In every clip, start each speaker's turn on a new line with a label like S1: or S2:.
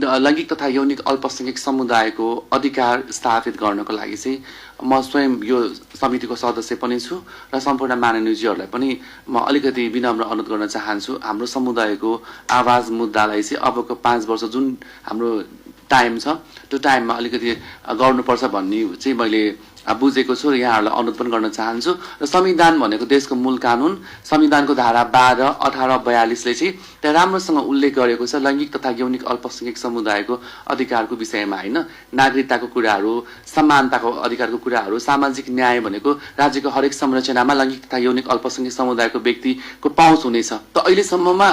S1: लैंगिक तथा यौनिक अल्पसंख्यक समुदायको अधिकार स्थापित गर्नको लागि चाहिँ म स्वयं यो समितिको सदस्य पनि छु र सम्पूर्ण माननीयजीहरूलाई पनि म अलिकति विनम्र अनुरोध गर्न चाहन्छु। हाम्रो समुदायको आवाज मुद्दालाई चाहिँ अबको 5 वर्ष जुन हाम्रो टाइम छ त्यो टाइममा अलिकति गर्नुपर्छ भन्ने चाहिँ मैले बुझेको छु र यहाँहरूलाई अनुरोध पनि गर्न चाहन्छु। र संविधान भनेको देशको मूल कानुन, संविधानको धारा 12, 18, 42 ले चाहिँ त्यहाँ राम्रोसँग उल्लेख गरेको छ लैंगिक तथा यौनिक अल्पसंख्यक समुदायको अधिकारको विषयमा, हैन? नागरिकताको कुराहरू, समानताको अधिकारको कुराहरू, सामाजिक न्याय भनेको राज्यको हरेक संरचनामा लैंगिक तथा यौनिक अल्पसंख्यक समुदायको व्यक्तिको पहुँच हुनेछ। त अहिलेसम्ममा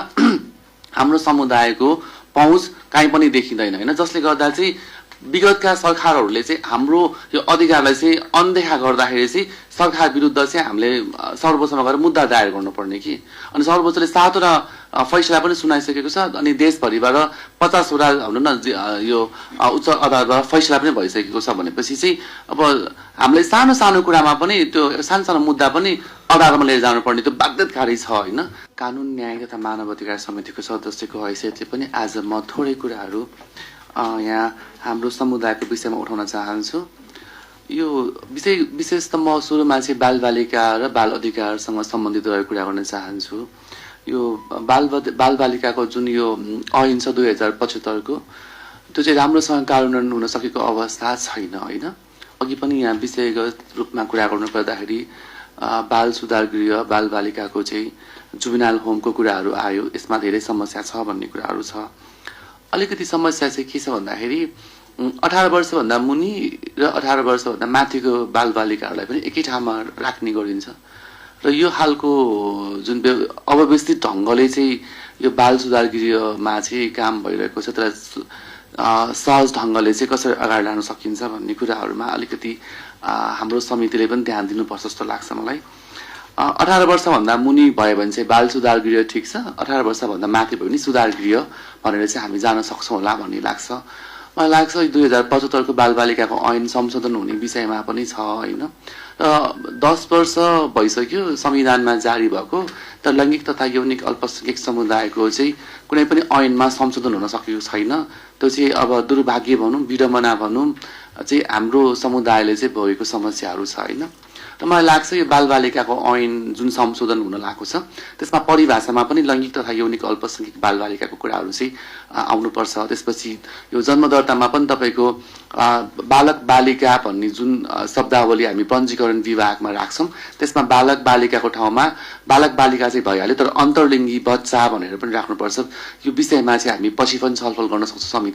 S1: हाम्रो समुदायको पहुँच कहीँ पनि देखिँदैन, हैन? जसले गर्दा चाहिँ विगतका सरकारहरूले चाहिँ हाम्रो यो अधिकारलाई चाहिँ अनदेखा गर्दाखेरि चाहिँ सरकार विरुद्ध चाहिँ हामीले सर्वोच्चमा गएर मुद्दा दायर गर्नुपर्ने कि। अनि सर्वोच्चले 7 वटा फैसला पनि सुनाइसकेको छ। अनि देशभरिबाट 50 वटा भनौँ न यो उच्च अदालतबाट फैसला पनि भइसकेको छ भनेपछि चाहिँ अब हामीले सानो सानो कुरामा पनि त्यो सानो सानो मुद्दा पनि अदालतमा लिएर जानुपर्ने त्यो बाध्यताकारी छ, हैन? कानुन न्याय तथा मानव अधिकार समितिको सदस्यको हैसियतले पनि आज म थोरै कुराहरू यहाँ हाम्रो समुदायको विषयमा उठाउन चाहन्छु। यो विशेष त म सुरुमा चाहिँ बालबालिका र बाल अधिकारसँग सम्बन्धित रहेको कुरा गर्न चाहन्छु। यो बालबालिकाको जुन यो ऐन छ 2075 को त्यो चाहिँ राम्रोसँग कार्यान्वयन हुन सकेको अवस्था छैन, हैन? अघि पनि यहाँ विषयगत रूपमा कुरा गर्नु पर्दाखेरि बाल सुधार गृह, बालबालिकाको चाहिँ जुबिनाल होमको कुराहरू आयो। यसमा धेरै समस्या छ भन्ने कुराहरू छ। अलिकति समस्या चाहिँ के छ भन्दाखेरि 18 वर्षभन्दा मुनि र 18 वर्षभन्दा माथिको बालबालिकाहरूलाई पनि एकै ठाउँमा राख्ने गरिन्छ र यो खालको जुन अव्यवस्थित ढङ्गले चाहिँ यो बाल सुधार गृहमा चाहिँ काम भइरहेको छ तर सहज ढङ्गले चाहिँ कसरी अगाडि लान सकिन्छ भन्ने कुराहरूमा अलिकति हाम्रो समितिले पनि ध्यान दिनुपर्छ जस्तो लाग्छ मलाई। 18 वर्षभन्दा मुनि भयो भने चाहिँ बाल सुधार गृह ठिक छ, 18 वर्षभन्दा माथि भयो भने सुधार गृह भनेर चाहिँ हामी जान सक्छौँ होला भन्ने लाग्छ। मलाई लाग्छ 2075 को बालबालिकाको ऐन संशोधन हुने विषयमा पनि छ, हैन? र 10 वर्ष भइसक्यो संविधानमा जारी भएको, तर लैंगिक तथा यौनिक अल्पसंख्यक समुदायको चाहिँ कुनै पनि ऐनमा संशोधन हुन सकेको छैन। त्यो चाहिँ अब दुर्भाग्य भनौँ, विडम्बना भनौँ चाहिँ हाम्रो समुदायले चाहिँ भोगेको समस्याहरू छ, हैन? र मलाई लाग्छ यो बालबालिकाको ऐन जुन संशोधन हुन लागेको छ त्यसमा परिभाषामा पनि लैंगिक तथा यौनिक अल्पसंख्यक बालबालिकाको कुराहरू चाहिँ आउनुपर्छ। त्यसपछि यो जन्मदर्तामा पनि तपाईको बालक बालिका भन्ने जुन शब्दावली हामी पञ्जीकरण विभागमा राख्छौं त्यसमा बालक बालिकाको ठाउँमा बालक बालिका चाहिँ भइहाल्यो, तर अन्तर्लिङ्गी बच्चा भनेर पनि राख्नुपर्छ। यो विषयमा चाहिँ हामी पछि पनि छलफल गर्न सक्छौं समिति